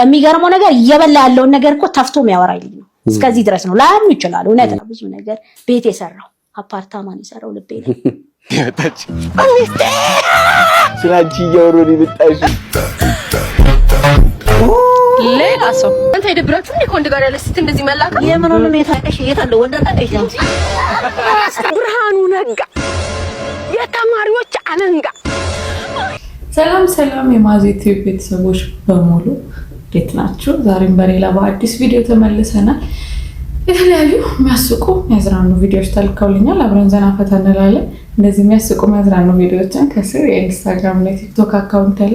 የሚገርመው ነገር እየበላ ያለውን ነገር እኮ ተፍቶ የሚያወራኝ ነው። እስከዚህ ድረስ ነው። ላም ይችላል። እውነት ነው። ብዙ ነገር ቤት የሰራው አፓርታማን የሰራው ልቤ ነው። ያታች ስላንቺ እያወሩኝ ብጣሽ ሌላ ሰው አንተ ይደብራችሁ እንዴ? ከወንድ ጋር ያለሽ ስት እንደዚህ መላካ የምን ነው የታቀሽ? የታለ ወንድ አጣቀሽ? ብርሃኑ ነጋ የተማሪዎች አለንጋ። ሰላም ሰላም የማዜት ቤተሰቦች በሙሉ እንዴት ናችሁ? ዛሬም በሌላ በአዲስ ቪዲዮ ተመልሰናል። የተለያዩ የሚያስቁ የሚያዝናኑ ቪዲዮዎች ተልከውልኛል። አብረን ዘና ፈታ እንላለን። እንደዚህ የሚያስቁ የሚያዝናኑ ቪዲዮዎችን ከስር የኢንስታግራም እና ቲክቶክ አካውንት አለ፣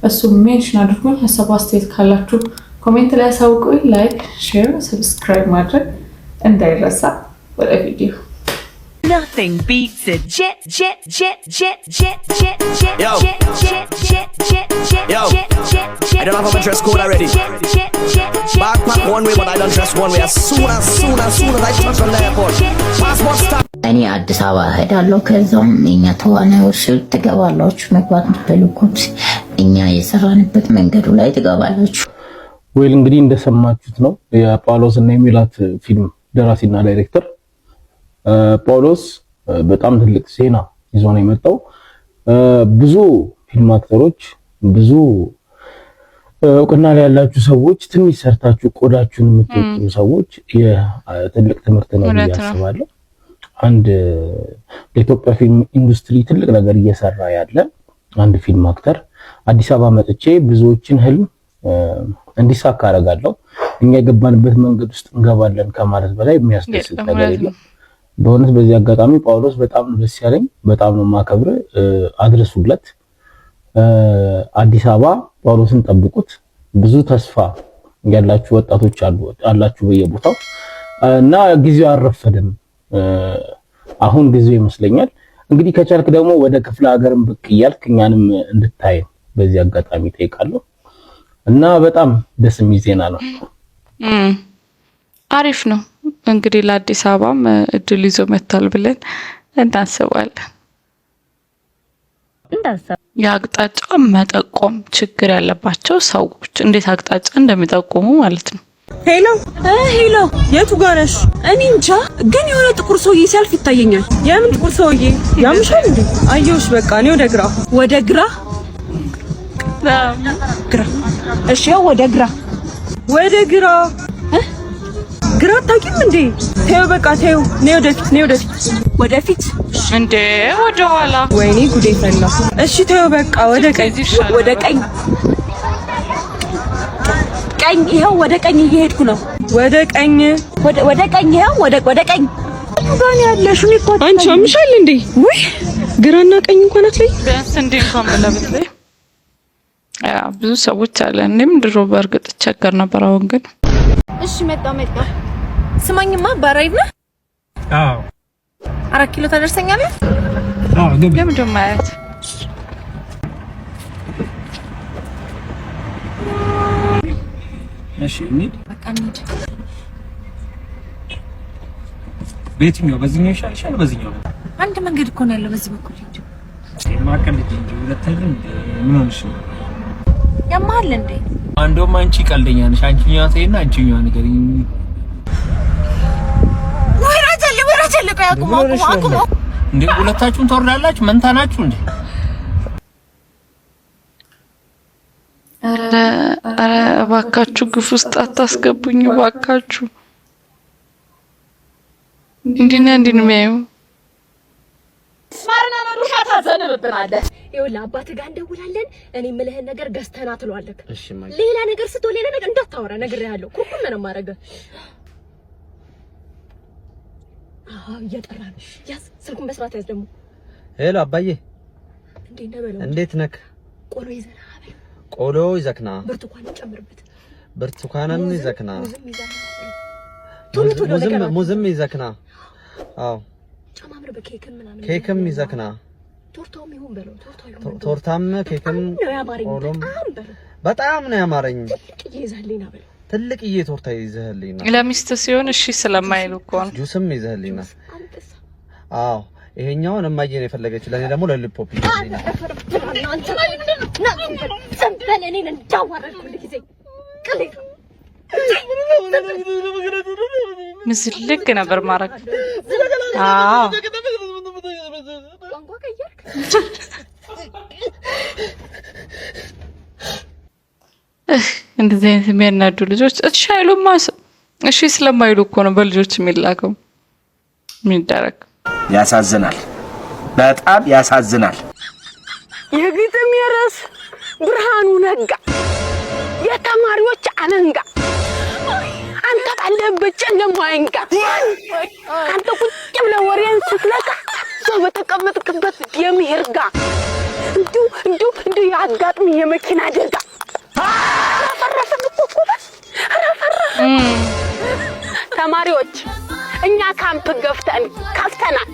እሱ ሜንሽን አድርጉኝ። ሀሳብ አስተያየት ካላችሁ ኮሜንት ላይ አሳውቁኝ። ላይክ፣ ሼር፣ ሰብስክራይብ ማድረግ እንዳይረሳ። ወደ ቪዲዮ Nothing beats a jet. Yo. I don't have my dress code already. Backpack one way, but I don't dress one way. As soon as I touch on the airport, passport stop. እኔ አዲስ አበባ ሄዳለሁ። ከዛም እኛ ተዋናዮች ትገባላችሁ። መግባት የምትፈልጉት እኛ የሰራንበት መንገዱ ላይ ትገባላችሁ። ወይል እንግዲህ እንደሰማችሁት ነው የጳውሎስ እና የሚላት ፊልም ደራሲና ዳይሬክተር ጳውሎስ በጣም ትልቅ ዜና ይዞ ነው የመጣው። ብዙ ፊልም አክተሮች፣ ብዙ እውቅና ላይ ያላችሁ ሰዎች፣ ትንሽ ሰርታችሁ ቆዳችሁን የምትወጡ ሰዎች የትልቅ ትምህርት ነው ያስባለሁ። አንድ ለኢትዮጵያ ፊልም ኢንዱስትሪ ትልቅ ነገር እየሰራ ያለ አንድ ፊልም አክተር አዲስ አበባ መጥቼ ብዙዎችን ህልም እንዲሳካ አደርጋለሁ፣ እኛ የገባንበት መንገድ ውስጥ እንገባለን ከማለት በላይ የሚያስደስት ነገር የለም። በእውነት በዚህ አጋጣሚ ጳውሎስ በጣም ነው ደስ ያለኝ፣ በጣም ነው ማከብር። አድርሱለት። አዲስ አበባ ጳውሎስን ጠብቁት። ብዙ ተስፋ ያላችሁ ወጣቶች አላችሁ በየቦታው እና ጊዜው አልረፈደም። አሁን ጊዜው ይመስለኛል። እንግዲህ ከቻልክ ደግሞ ወደ ክፍለ ሀገርም ብቅ እያልክ እኛንም እንድታይ በዚህ አጋጣሚ ጠይቃለሁ እና በጣም ደስ የሚል ዜና ነው። አሪፍ ነው። እንግዲህ ለአዲስ አበባም እድል ይዞ መጥቷል ብለን እናስባለን። የአቅጣጫ መጠቆም ችግር ያለባቸው ሰዎች እንዴት አቅጣጫ እንደሚጠቁሙ ማለት ነው። ሄሎ የቱ ጋር ነሽ? እኔ እንጃ፣ ግን የሆነ ጥቁር ሰውዬ ሲያልፍ ይታየኛል። የምን ጥቁር ሰውዬ? ያምሻል እንዴ? አየሁሽ። በቃ እኔ ወደ ግራ ግራ። እሺ ያው ወደ ግራ ግራ አታውቂም እንዴ? ተይው በቃ ተይው። ነይ ወደፊት እንዴ ወደ ኋላ። ወይኔ ጉዴ ፈላ። እሺ ተይው በቃ ወደ ቀኝ። ይኸው ወደ ቀኝ እየሄድኩ ነው። ወደ ቀኝ ይኸው ወደ ቀኝ ጋር ያለሽ ነው እኮ። አንቺ አምሻል እንዴ? ወይ ግራና ቀኝ እንኳን አትለይ። ቢያንስ እንዴ እንኳን ብለብት ብዙ ሰዎች አለ። እኔም ድሮ በእርግጥ ቸገር ነበር። አሁን ግን እሺ መጣ። ስማኝማ ባራይድ ነህ? አዎ 4 ኪሎ ታደርሰኛለህ? አዎ ግብ ለምንድን ማለት እሺ እንሂድ። በቃ እንሂድ። በየትኛው? በዚህኛው ይሻልሻል? በዚህኛው አንድ መንገድ እኮ ነው ያለው። በዚህ በኩል ሂድ። ማቀልድ እንጂ ሁለተኛ ምን ሆነሽ ነው? ያማል እንዴ? አንዶም አንቺ ቀልደኛ ነሽ። አንቺኛው ተይና አንቺኛው ነገር ወራጀለ አቁሙ እንዴ! ሁለታችሁም ተወርዳላችሁ። መንታ ናችሁ እንዴ? አረ እባካችሁ ግፍ ውስጥ አታስገቡኝ እባካችሁ። እንዲህ ነው የሚያዩ ማርና ማሩሻ ታዘንብብናለህ። ይኸውልህ አባትህ ጋር እንደውላለን። እኔ የምልህን ነገር ገዝተና ትለዋለህ። ሌላ ነገር ስትወል ሌላ ነገር እንዳታወራ ነግሬሃለሁ። ኩርኩም ነው የማደርገው። እየጠራ ነው። ያዝ ስልኩን በስርዓት ያዝ። ደግሞ ሄሎ አባዬ፣ እንዴት ነህ? ቆሎ ይዘና አበል። ቆሎ ይዘክና፣ ብርቱካን ጨምርበት። ብርቱካንም ይዘክና፣ ሙዝም ይዘክና። አዎ ጨማምር። በኬክም ምናምን ኬክም ይዘክና። ቶርታውም ይሁን በለው። ቶርታም ኬክም ቆሎም በጣም ነው ያማረኝ። ትልቅዬ ይዘህልኝ ና በለው። ትልቅዬ ቶርታ ይዘህልኝ ና። ለሚስት ሲሆን እሺ ስለማይሉ እኮ ነው። ጁስም ይዘህልኝ ና። አዎ ይሄኛውን እማዬ ነው የፈለገችው። ለኔ ደግሞ ለሊፖፕ ይዘህልኝ ና። ምስልክ ነበር ማረግ። አዎ እንደዚህ አይነት የሚያናዱ ልጆች እሺ አይሉም። እሺ ስለማይሉ እኮ ነው በልጆች የሚላከው። ምን ይደረግ? ያሳዝናል፣ በጣም ያሳዝናል። የግጥም የርዕስ ብርሃኑ ነጋ የተማሪዎች አለንጋ አንተ ካለህበት ጨለማ አይንጋ አንተ ቁጭ ብለህ ወሬን ስትለቃ ሰው በተቀመጥክበት የሚርጋ እንዲሁ ያጋጥም የመኪና አደጋ ተማሪዎች እኛ ካምፕ ከፍተናል።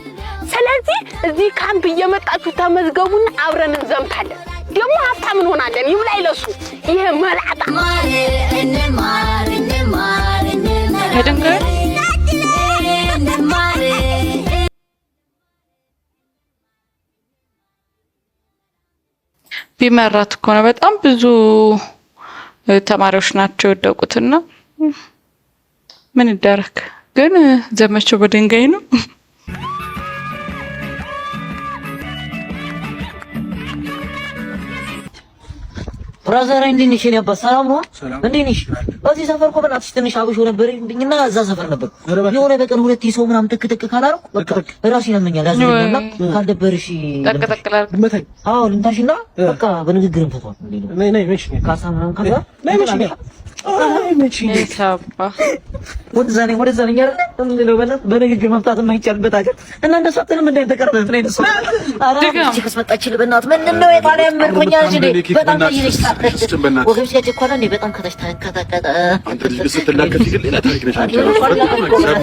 ስለዚህ እዚህ ካምፕ እየመጣችሁ ተመዝገቡና አብረን እንዘምታለን። ደግሞ ሀብታም እንሆናለን። ይብላኝ ለሱ ይሄ መልአጣ ቢመራት እኮ ነው በጣም ብዙ ተማሪዎች ናቸው የወደቁትና ምን ይደረግ ግን ዘመቸው በድንጋይ ነው። ብራዘር እንዴት ነሽ? እኔ አባ ሰላም ነው። እንዴት ነሽ? እዚህ ሰፈር እኮ በእናትሽ ትንሽ አብሾ ነበርኝና እዛ ሰፈር ነበር የሆነ በቀን ሁለት ሰው ምናምን ተከተከ ካላረኩ በቃ ራሴን ያመኛል። ያዝኛልና ካልደበርሽ ተከተከላል መተኝ አዎ ልንታሽና በቃ በንግግር እንፈቷል። ነይ ካሳ ምናምን ካላ ነይ መቼ ይሳባ ወደዛ ነኝ አይደል? እንደው በንግግር መፍታት የማይቻልበት ሀገር እና እንደሱ አትልም እንደ ተቀርበህ ፍሬ ነው። አራ እቺ መጣችል በእናት ምንድነው የጣሊያን ምርኮኛ እንጂ በጣም ታይልሽ ወገብ ሲያጨኳላ እንዴ በጣም ከተሽ ተከታከተ አንተ ልጅ ስትላከት ግን ሌላ ታሪክ ነሽ አንቺ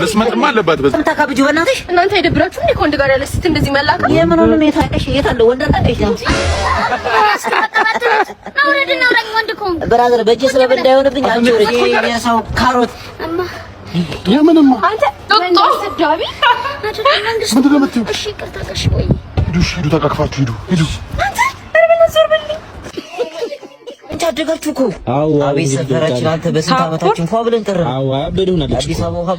መስማትም አለባት። በዛ ተካብጁ በእናትሽ እናንተ አይደብራችሁ እንዴ ከወንድ ጋር ያለ ስት እንደዚህ መላካ የምን ሆነ ነው ታቀሽ የታለ ወንድ ታቀሽ ነው አውረድና ወራኝ ወንድ ኮም ብራዘር በእጄ ስለበላ እንዳይሆንብኝ አንቺ ወረጂ የሰው ካሮት የምንማ አንተ ዶክተር ሰዳቢ ምንድን ነው የምትይው? እሺ ቅርታቀሽ ወይ ሂዱ ተቃቅፋችሁ ሂዱ አንተ አረበና ዞር በልኝ እንት አደጋችሁ እኮ አቤት ሰፈራችን አንተ በስንት አመታችን ፏ ብለን ቀረን። አበደውናለች አዲስ አበባ ውሃ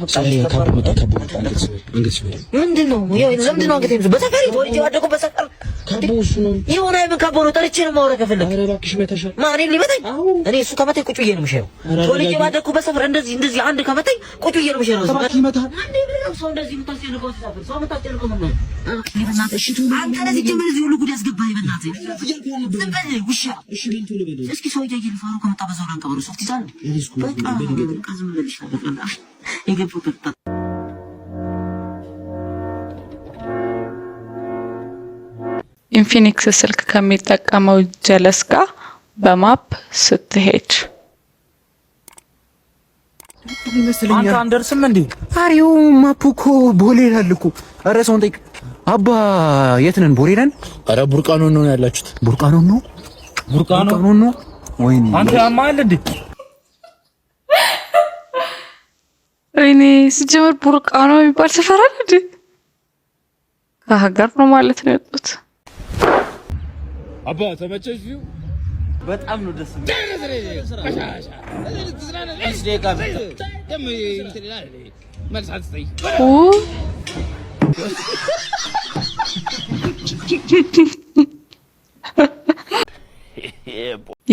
ምንድን ነው ለምንድን ነው አንገቴ በሰፈር ወልጄ ያደኩ በሰፈር ከቦሱ ነው የሆነ አይበካቦ ነው ጠርቼ ነው ማውራ ከፈለክ ኧረ እባክሽ መተሻል ማን ሊመታኝ እኔ እሱ ከመታኝ ቁጭ ብዬ ነው የምሸው። ወልጄ ባደኩ በሰፈር እንደዚህ አንድ ከመታኝ ቁጭ ብዬ ነው የምሸው። ሰው ይመታል አንዴ ብለው ሰው እንደዚህ የምታስጨንቀው ሰፈር ሰው የምታስጨንቀው ምን ነው በእናትህ እሺ አንተ ለዚህ ጀመረ እዚህ ሁሉ ጉድ ያስገባኝ በእናትህ ዝም በል ውሻ እሺ ምን ትሉ በል እስኪ ሰው ይያየል ፋሩ ከመጣ በዛው ላንቀበሩ ሶፍት ይዛል በቃ ዝም ብለሽ በቃ የገቡበት ኢንፊኒክስ ስልክ ከሚጠቀመው ጀለስ ጋር በማፕ ስትሄድ አንተ አንደርስም እንዴ? አሪው ማፑ እኮ ቦሌ ያልኩ። ኧረ ሰውን ጠይቅ አባ የት ነን? ቦሌ ነን። ኧረ ቡርቃኖ ነው ያላችሁት። ቡርቃኖ ነው ወይኔ አንተ ያማል እንዴ? ወይኔ ሲጀመር ቡርቃኖ የሚባል ሰፈር አለ እንዴ? ከሀገር ነው ማለት ነው የወጡት። አባ ተመቸሽ? በጣም ነው ደስ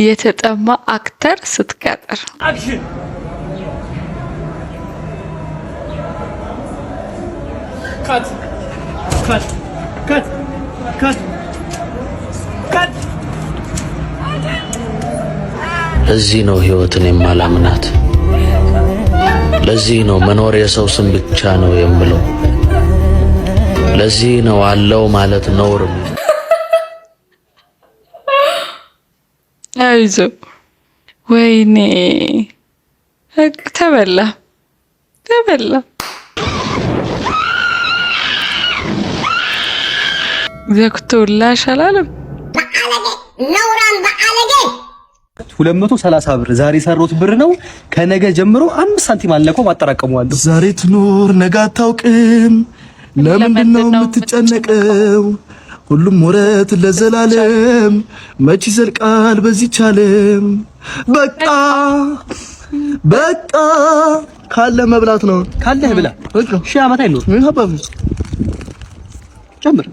የተጠማ አክተር ስትቀጥር አክሽን ካት ለዚህ ነው ህይወትን የማላምናት። ለዚህ ነው መኖር የሰው ስም ብቻ ነው የምለው። ለዚህ ነው አለው ማለት ነውር። አይዞ ወይኔ ተበላ ዘክቶላሽ አላለም። 230 ብር ዛሬ ሰሩት ብር ነው። ከነገ ጀምሮ 5 ሳንቲም አልነካም አጠራቀመዋለሁ። ዛሬ ትኖር ነገ አታውቅም። ለምንድን ነው የምትጨነቀው? ሁሉም ወረት ለዘላለም መች ይዘልቃል በዚህች ዓለም። በቃ በቃ ካለ መብላት ነው። ካለህ ብላ። በቃ ሺህ ዓመት አይኖር። ምን ሀባብ ጨምር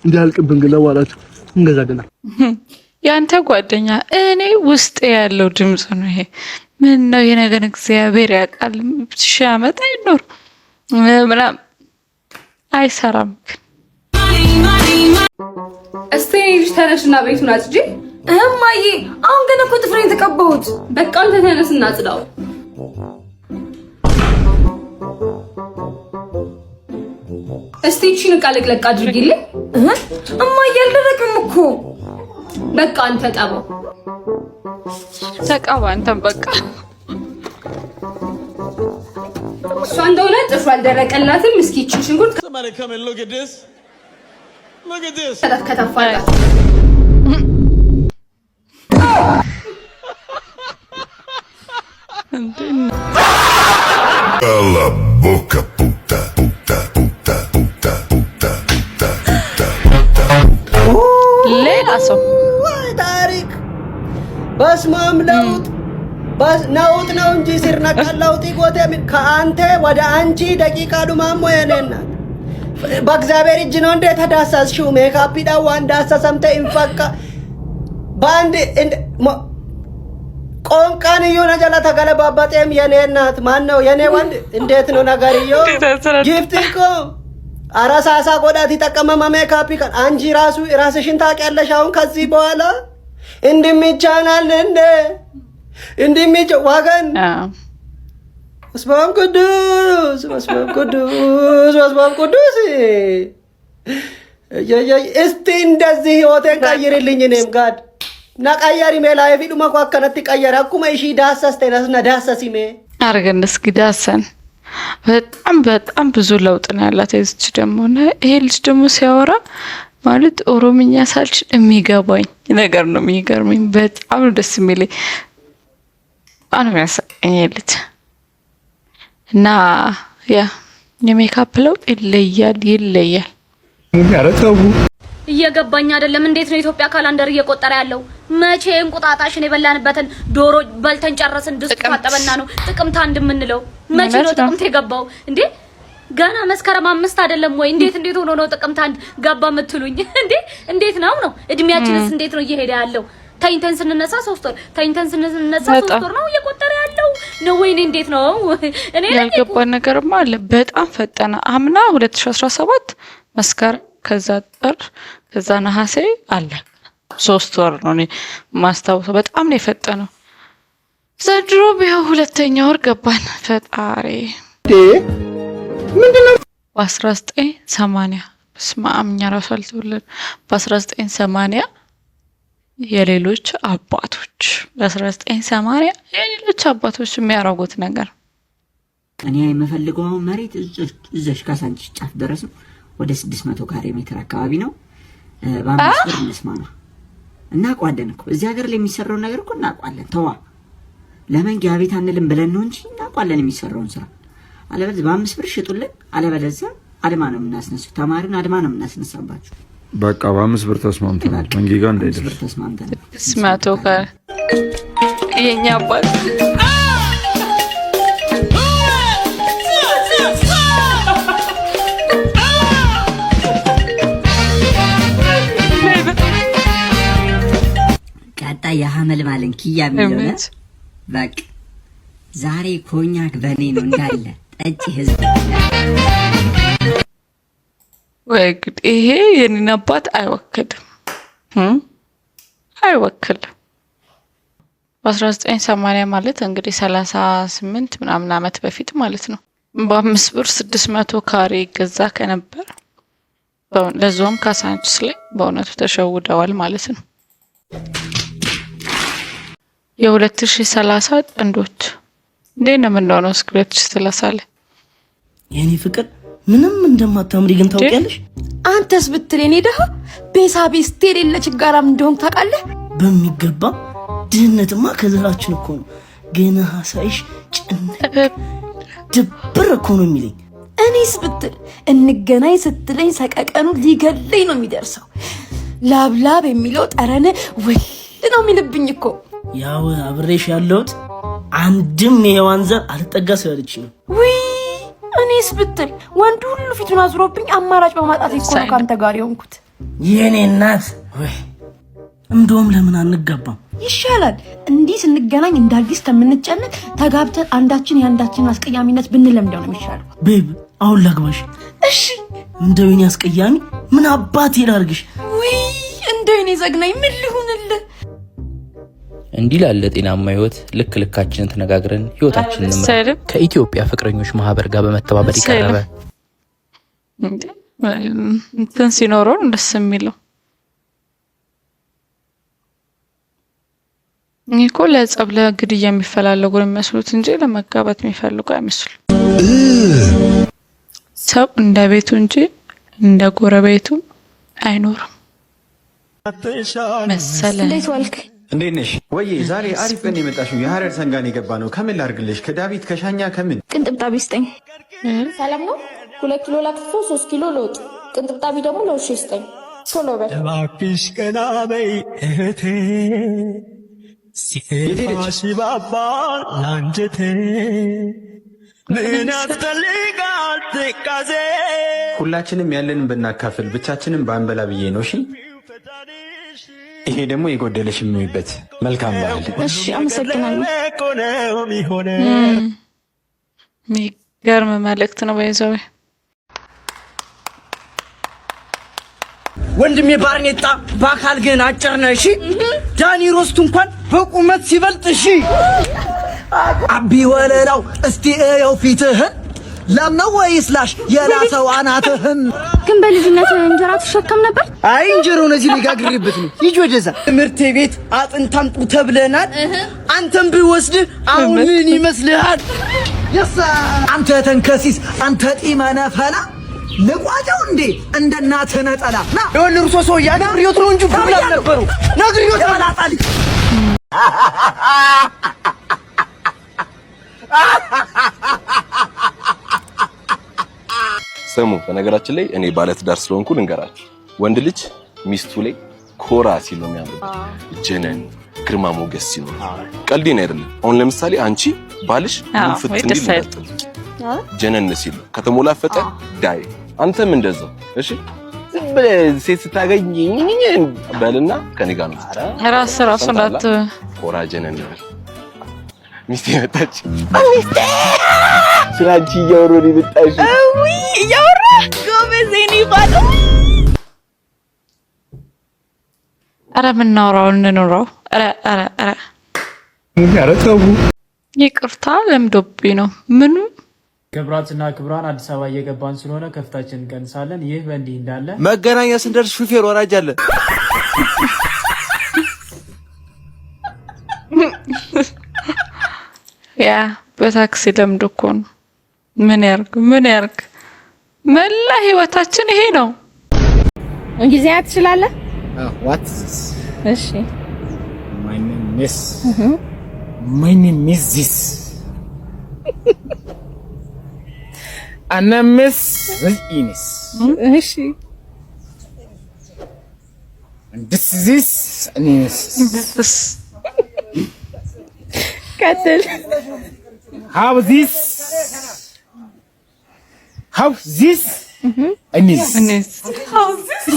እንዲያልቅብን ግን ለዋላችሁ እንገዛገና ያንተ ጓደኛ እኔ ውስጥ ያለው ድምጽ ነው ይሄ። ምን ነው የነገር እግዚአብሔር ያውቃል። ሺህ ዓመት አይኖር ምናምን አይሰራም። እስቲ ልጅ ተነሽና ቤቱን አጽጂ። እማዬ አሁን ገና እኮ ጥፍሬን ተቀባሁት። በቃ አንተ ተነስና አጽዳው። እስቲ እቺን ዕቃ ለቅለቅ አድርጊልኝ። እማዬ አልደረቅም እኮ። በቃ አንተ ጠባው። ተቀባ አንተም በቃ። እሷ እንደሆነ ጥፍሯ አልደረቀላትም። እስኪ እቺን ሽንኩርት ከተፋላት Cala a boca, puta, puta, puta, puta, puta, puta, puta, puta. ሌላ ሰው ታሪክ በስማም ለውጥ ነውጥ ነው እንጂ ስር ነቀል ለውጥ ይጎቴ ከአንተ ወደ አንቺ ደቂቃ ዱማሞ የኔና በእግዚአብሔር እጅ ነው እንደ ተዳሳስሽው ሜካፕ ዳዋ እንዳሰሰምተ እንፈቃ ባንድ ቆንቃን ይሁን ጀላ ተገለባባጤም የኔ እናት ማን ነው የኔ ወንድ እንዴት ነው ነገርዮ ጊፍት እኮ አራሳሳ ጎዳት ተቀመመ ሜካፕ ካን አንጂ ራስሽን ታውቂያለሽ። አሁን ከዚህ በኋላ እንደሚቻናል እንደሚቻ ዋገን መስማም ቅዱስ እስቲ እንደዚህ ህይወቴን ቀይርልኝ። እኔም ጋድ ናቃያሪ ሜላይ ፊዱ መኳከነት ቀየረ አኩማ እሺ ዳሰስተናስና ዳሰሲሜ አርገን እስኪ ዳሰን በጣም ብዙ ለውጥ ነው ያላት። እዚች ደግሞ ይሄ ልጅ ደግሞ ሲያወራ ማለት ኦሮምኛ ሳልችል የሚገባኝ ነገር ነው የሚገርመኝ። በጣም ነው ደስ የሚለኝ። አሁን የሚያሳቀኝ ልጅ እና ያ የሜካፕ ለውጥ ይለያል። ያረተው እየገባኝ አይደለም። እንዴት ነው ኢትዮጵያ ካላንደር እየቆጠረ ያለው? መቼ እንቁጣጣሽን የበላንበትን ዶሮ በልተን ጨረስን ድስት ታጠበና ነው ጥቅምት አንድ የምንለው? መቼ ነው ጥቅምት የገባው እንዴ? ገና መስከረም 5 አይደለም ወይ? እንዴት ሆኖ ነው ጥቅምት አንድ ገባ የምትሉኝ እንዴ? እንዴት ነው እድሜያችንስ እንዴት ነው እየሄደ ያለው? ታይንተን ስንነሳ 3 ወር ታይንተን ስንነሳ 3 ወር ነው እየቆጠረ ያለው ነው ወይ? እንዴት ነው እኔ ያልገባኝ ነገርማ አለ። በጣም ፈጠነ። አምና 2017 መስከረም ከዛ ጥር ከዛ ነሐሴ አለ 3 ወር ነው እኔ ማስታወሰው። በጣም ነው የፈጠነው። ዘንድሮ ቢያው 2ኛ ወር ገባን። ፈጣሪ ምንድነው? በ1980 በስማምኛ ራሱ አልተወለደ። በ1980 የሌሎች አባቶች በ1980 የሌሎች አባቶች የሚያረጉት ነገር እኔ የምፈልገው መሬት እዛሽ ካሳንቺ ጫፍ ድረስ ነው። ወደ 600 ካሬ ሜትር አካባቢ ነው። በአምስት ብር እንስማማ እናውቀዋለን እኮ እዚህ ሀገር ላይ የሚሰራውን ነገር እኮ እናውቀዋለን። ተዋ ለመንጊያ ቤት አንልም ብለን ነው እንጂ እናውቀዋለን የሚሰራውን ስራ። አለበለዚያ በ5 ብር ሽጡልን፣ አለበለዚያ አድማ ነው የምናስነሳው። ተማሪን አድማ ነው የምናስነሳባችሁ። በቃ በ5 ብር ተስማምተናል። መንጊ ጋር እንዳይደርስ ተስማምተናል። 600 ካሬ የኛ አባት የሐመል ማለን ኪያ የሚለው በቃ ዛሬ ኮኛክ በኔ ነው እንዳለ ጠጪ ህዝብ ወይ ግድ ይሄ የኔን አባት አይወክልም። በ1980 ማለት እንግዲህ 38 ምናምን አመት በፊት ማለት ነው። በ5 ብር 600 ካሬ ገዛ ከነበር ለዞም ካሳንችስ ላይ በእውነቱ ተሸውደዋል ማለት ነው። የ2030 ጥንዶች እንዴት ነው የምንሆነው? እስከ 2030 ላይ የኔ ፍቅር ምንም እንደማታምሪ ግን ታውቂያለሽ። አንተስ ብትል የኔ ደሃ ቤሳቤስት የሌለ ችጋራም እንደሆን ታውቃለህ በሚገባ። ድህነትማ ከዘራችን እኮ ነው። ገና ሳይሽ ድብር እኮ ነው የሚለኝ። እኔስ ብትል እንገናኝ ስትለኝ ሰቀቀኑ ሊገለኝ ነው የሚደርሰው። ላብላብ የሚለው ጠረን ውል ነው የሚልብኝ እኮ። ያው አብሬሽ ያለሁት አንድም የሔዋን ዘር አልጠጋ ስላለች ነው። ውይ እኔስ ብትል ወንድ ሁሉ ፊቱን አዝሮብኝ አማራጭ በማጣት እኮ ነው ካንተ ጋር የሆንኩት። የኔ እናት ወይ እንደውም ለምን አንጋባም? ይሻላል እንዲህ ስንገናኝ እንዳዲስ ከምንጨነቅ ተጋብተን አንዳችን የአንዳችን አስቀያሚነት ብንለምደው ነው የሚሻለው። ቤብ አሁን ላግባሽ? እሺ። እንደው የኔ አስቀያሚ ምን አባት ይላርግሽ? ውይ እንደው የኔ ዘግናኝ ምን ልሁንልህ? እንዲህ ላለ ጤናማ ህይወት ልክ ልካችንን ተነጋግረን ህይወታችንን ከኢትዮጵያ ፍቅረኞች ማህበር ጋር በመተባበር ይቀርበ እንትን ሲኖረው ደስ የሚለው እኮ ለጸብ ለግድያ የሚፈላለጉ የሚመስሉት እንጂ ለመጋባት የሚፈልጉ አይመስሉም። ሰው እንደ ቤቱ እንጂ እንደ ጎረቤቱ አይኖርም መሰለ። እንዴት ዋልክ? እንዴት ነሽ? ወይ ዛሬ አሪፍ ቀን የመጣሽው የሐረር ሰንጋን የገባ ነው። ከምን ላድርግልሽ? ከዳዊት ከሻኛ ከምን ቅንጥብጣቢ ስጠኝ። ሰላም ነው። 2 ኪሎ ላክፎ 3 ኪሎ ለውጥ ቅንጥብጣቢ ደግሞ ለውሽ ስጠኝ። ቶሎ በል እባክሽ ቀና በይ እህቴ ሲሄድሽ ባባ ላንጀቴ ምን ያስፈልጋል ትካዜ። ሁላችንም ያለንን ብናካፍል ብቻችንን ባንበላ ብዬ ነው። እሺ ይሄ ደግሞ የጎደለሽ የሚውበት መልካም ባህል። እሺ አመሰግናለሁ። የሚገርም መልእክት ነው። በይዘው ወንድሜ ባርኔጣ በአካል ግን አጭር ነህ። እሺ ዳኒ ሮስቱ እንኳን በቁመት ሲበልጥ እሺ አቢ ወለላው እስቲ እየው ፊትህን ለምነው ወይስ ላሽ የላሰው አናትህን። ግን በልጅነት እንጀራ ተሸከም ነበር? አይ እንጀራው ነዚህ ሊጋግርበት ነው። ይጆ ደዛ ትምህርት ቤት አጥንታምጡ ተብለናል። አንተም ቢወስድ አሁን ምን ይመስልሃል? የሳ አንተ ተንከሲስ አንተ ጢመነ ፈላ ለቋጫው እንዴ እንደናተ ነጠላ ና ይወልሩ ሶሶ ያነግሪዮት ነው እንጂ ብላ ነበሩ ነግሪዮት ባላጣሊ ስሙ በነገራችን ላይ እኔ ባለትዳር ስለሆንኩ ልንገራችሁ፣ ወንድ ልጅ ሚስቱ ላይ ኮራ ሲል ነው የሚያምረው። ጀነን ግርማ ሞገስ ሲኖር ቀልዴን አይደለም። አሁን ለምሳሌ አንቺ ባልሽ ፍት እንዲል ይመጣል ጀነን ሲል ከተሞላፈጠ ዳይ አንተም እንደዛው። እሺ ዝም ብለህ ሴት ስታገኝ በልና ከኔ ጋር ነው ራስ እንዳት ኮራ ጀነን ነው። ሚስቴ መጣች። ሚስቴ ስራንቺ እያወሩ ነው የመጣሽ። አይ እያወራ ጎበዝ እኔ ባዶ። ኧረ ምናወራው እንኖረው። ኧረ ተው ይቅርታ ለምዶብኝ ነው። ምኑ ክብራትና ክብራን አዲስ አበባ እየገባን ስለሆነ ከፍታችን እንቀንሳለን። ይህ በእንዲህ እንዳለ መገናኛ ስንደርስ ሹፌር ወራጅ አለ። ያ በታክሲ ለምዶ እኮ ነው። ምን ያርግ መላ ህይወታችን ይሄ ነው። እንግሊዝኛ ትችላለህ? ዋት እሺ my name is this Anamis Ines. እሺ this is Ines. ቀጥል። How this Ines. How this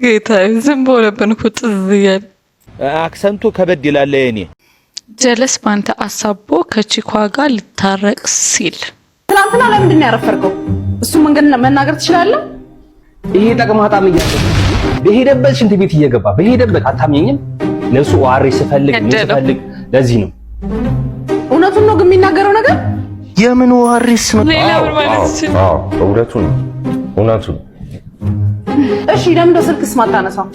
ጌታ ዝም ብሎብን እኮ ጥዝ እያለ አክሰንቱ ከበድ ይላል። የኔ ጀለስ ባንተ አሳቦ ከቺኳ ጋር ሊታረቅ ሲል ትናንትና ለምንድን ነው ያረፈርከው? እሱ መንገድ መናገር ትችላለህ? ይሄ ጠቅማጣም እያለ በሄደበት ሽንት ቤት እየገባ በሄደበት አታምኘኝም። ለሱ ዋሪ ስፈልግ ለዚህ ነው። እውነቱን ነው ግን የሚናገረው ነገር የምን ዋሪስ ነው? እውነቱ ነው። እሺ ለምን ስልክስ ማታነሳው?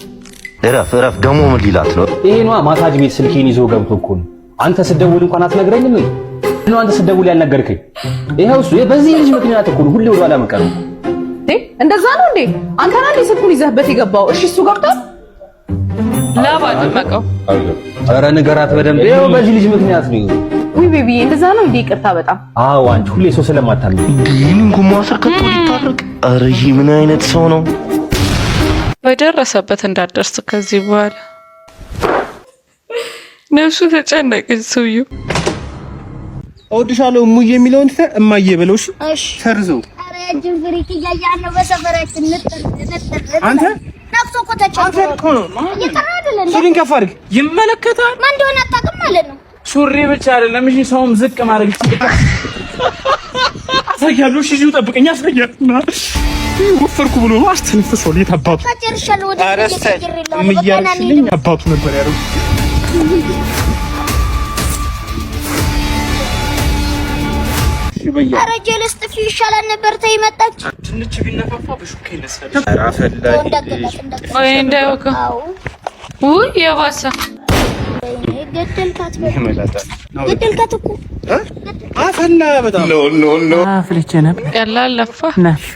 እረፍ ደግሞ ምን ሊላት ነው? ይሄ ነው ማሳጅ ቤት ስልኬን ይዞ ገብቶ እኮ ነው። አንተ ስትደውል እንኳን አትነግረኝም ነው? አንተ ስትደውል ያልነገርከኝ ይሄው እሱ በዚህ ልጅ ምክንያት እኮ ነው ሁሌ ወደ ኋላ መቀር። እንደዛ ነው እንዴ? አንተ ነህ እንዴ ስልኩን ይዘህበት የገባው? እሺ እሱ ገብቷል። ላባ ደመቀው። ኧረ ንገራት በደንብ። ይሄው በዚህ ልጅ ምክንያት ነው። ወይ ቤቢ እንደዛ ነው እንዴ? ይቅርታ በጣም አዎ፣ አንቺ ሁሌ ሰው ስለማታምን ዲን ጉማሰር ከቶ ሊታረቅ። ኧረ ይሄ ምን አይነት ሰው ነው? በደረሰበት እንዳደርስ ከዚህ በኋላ ነፍሱ ተጨነቀች። ሰውዬው እወድሻለሁ እሙዬ የሚለውን እማዬ በለውሽ። እሺ ሰርዘው ኧረ ጅንፍሪት እያያለሁ በሰፈራችን ንጥር አንተ ነፍሱ እኮ ተጨነቀ። እየቀራደለ ሱሪን ከፍ አድርግ። ይመለከታል። ማን እንደሆነ አታውቅም ማለት ነው። ሱሪ ብቻ አይደለም እሺ፣ ሰውም ዝቅ ማድረግ ይችላል። አሳያለሁ። እሺ ይኸው ጠብቀኝ። አሳያለሁ። ወፈርኩ ብሎ አስተንፍሶ ሌት አባቱ ከጨርሻለሁ። ወደ እምያርሽልኝ አባቱ ነበር ያለው። ኧረ ጀለስ ጥፊ ይሻላል ነበር። ተይ መጣች። ድንች ቢነፋፋ በሹካ ይነሳል። ኧረ አፈላሽ ወይ እንዳይወቀው ውይ የባሰ ገደልካት ገደልካት እኮ አፈላ በጣም ኖ አፍልቼ ነበር። ቀላል ለፋ ነፋ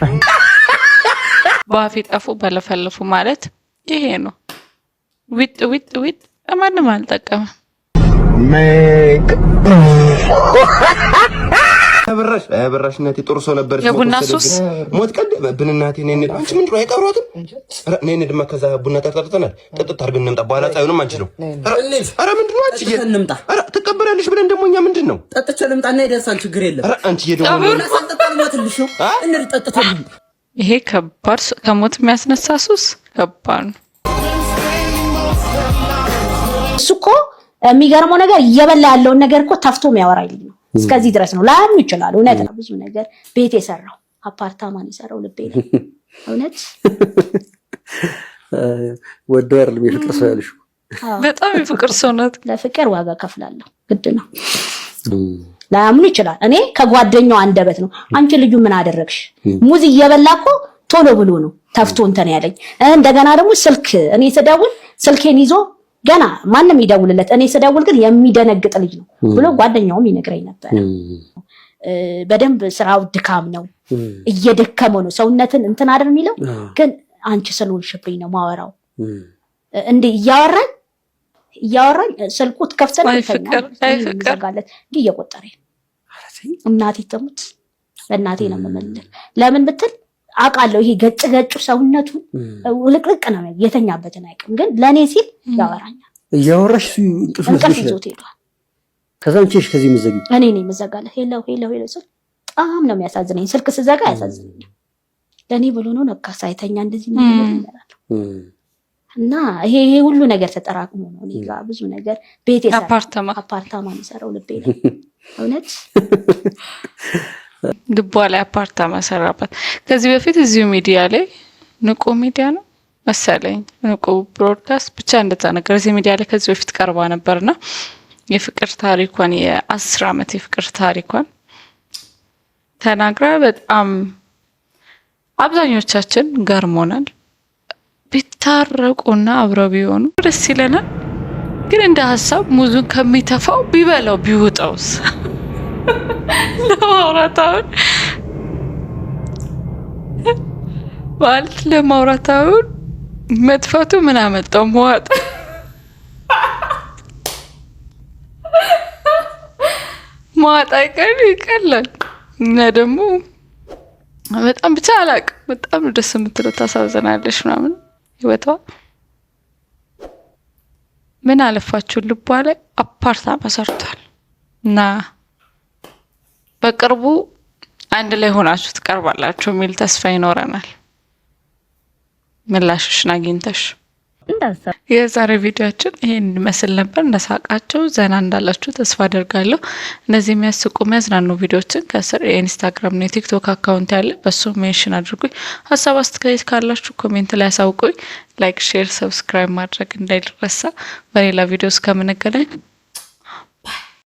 ባፊ ጠፉ በለፈለፉ ማለት ይሄ ነው። ዊጥ ማንም አልጠቀመም። አበራሽነቴ ጥሩ ሰው ነበር። የቡና ሱስ ሞት ቀደመብን እናቴ። አንቺ ምንድን ነው አይቀሯትም? ኧረ እኔ ድማ ከዛ ቡና ጠጥተናል። ጥጥት አድርገን እንምጣ። በኋላ ጻዩንም አንቺ ነው። ኧረ ምንድን ነው አንቺ እንምጣ። ኧረ ትቀበላለሽ ብለን ደግሞ እኛ ምንድን ነው ጠጥቼ ልምጣና ይደርሳል። ችግር የለም። ኧረ አንቺ የደወለ ሳንጠጣል ሞትልሽ ነው እንዴ? ጠጥተን ይሄ ከባድ ከሞት የሚያስነሳ ሱስ ከባድ ነው። እሱ እኮ የሚገርመው ነገር እየበላ ያለውን ነገር እኮ ተፍቶ የሚያወራልኝ ነው። እስከዚህ ድረስ ነው። ላያምኑ ይችላል። እውነት ነው። ብዙ ነገር ቤት የሰራው አፓርታማን የሰራው ልቤ ነው። እውነት ወደው አይደለም የፍቅር ሰው ያልሽ። በጣም የፍቅር ሰው ናት። ለፍቅር ዋጋ ከፍላለሁ፣ ግድ ነው። ላያምኑ ይችላል። እኔ ከጓደኛው አንደበት ነው አንቺ ልጁ ምን አደረግሽ? ሙዝ እየበላ እኮ ቶሎ ብሎ ነው ተፍቶ እንትን ያለኝ። እንደገና ደግሞ ስልክ እኔ ስደውል ስልኬን ይዞ ገና ማንም ይደውልለት እኔ ስደውል ግን የሚደነግጥ ልጅ ነው ብሎ ጓደኛውም ይነግረኝ ነበር። በደንብ ስራው ድካም ነው፣ እየደከመው ነው ሰውነትን እንትን አይደል የሚለው። ግን አንቺ ስለሆንሽብኝ ነው ማወራው እንዴ እያወራኝ ስልኩት ከፍተን ይዘጋለት እንዴ እየቆጠረኝ እናቴ ተሙት በእናቴ ነው የምመልስ። ለምን ብትል አውቃለሁ ይሄ ገጭ ሰውነቱ ልቅልቅ ነው የተኛበትን አይቅም። ግን ለኔ ሲል ያወራኛል። እያወራሽ እንቅልፍ ይዞት ሄዷል። ከዛ አንቺሽ ከዚህ ምዘጊ እኔ ነኝ የምዘጋለት። ሄሎ ስል በጣም ነው የሚያሳዝነኝ። ስልክ ስዘጋ ያሳዝነኛል። ለኔ ብሎ ነው ነካ ሳይተኛ እንደዚህ ነው ይላል። እና ይሄ ሁሉ ነገር ተጠራቅሞ ነው እኔ ጋር ብዙ ነገር ቤት የሰራው አፓርታማን የሰራው ልቤ ነው። እውነት ልቧ ላይ አፓርታማ ሰራባት። ከዚህ በፊት እዚሁ ሚዲያ ላይ ንቁ ሚዲያ ነው መሰለኝ ንቁ ብሮድካስት ብቻ እንደዛ ነገር እዚህ ሚዲያ ላይ ከዚህ በፊት ቀርባ ነበርና የፍቅር ታሪኳን የ10 ዓመት የፍቅር ታሪኳን ተናግራ በጣም አብዛኞቻችን ገርሞናል። ቢታረቁና አብረው ቢሆኑ ደስ ይለናል። ግን እንደ ሀሳብ ሙዙን ከሚተፋው ቢበላው ቢውጣውስ ለማውራታውን ማለት ለማውራታውን መጥፋቱ ምን አመጣው? መዋጥ ይቀላል እና ደግሞ በጣም ብቻ አላውቅም። በጣም ደስ የምትለው ታሳዝናለች ምናምን ህይወቷ። ምን አለፋችሁ ልቧ ላይ አፓርታማ ሰርቷል እና በቅርቡ አንድ ላይ ሆናችሁ ትቀርባላችሁ የሚል ተስፋ ይኖረናል። ምላሽሽን አግኝተሽ የዛሬ ቪዲዮአችን ይሄን ይመስል ነበር። እንደሳቃችሁ ዘና እንዳላችሁ ተስፋ አደርጋለሁ። እነዚህ የሚያስቁ የሚያዝናኑ ቪዲዮዎችን ከስር የኢንስታግራም እና የቲክቶክ አካውንት ያለ በሱ ሜንሽን አድርጉኝ። ሀሳብ አስተያየት ካላችሁ ኮሜንት ላይ አሳውቁኝ። ላይክ፣ ሼር፣ ሰብስክራይብ ማድረግ እንዳይረሳ። በሌላ ቪዲዮ እስከምንገናኝ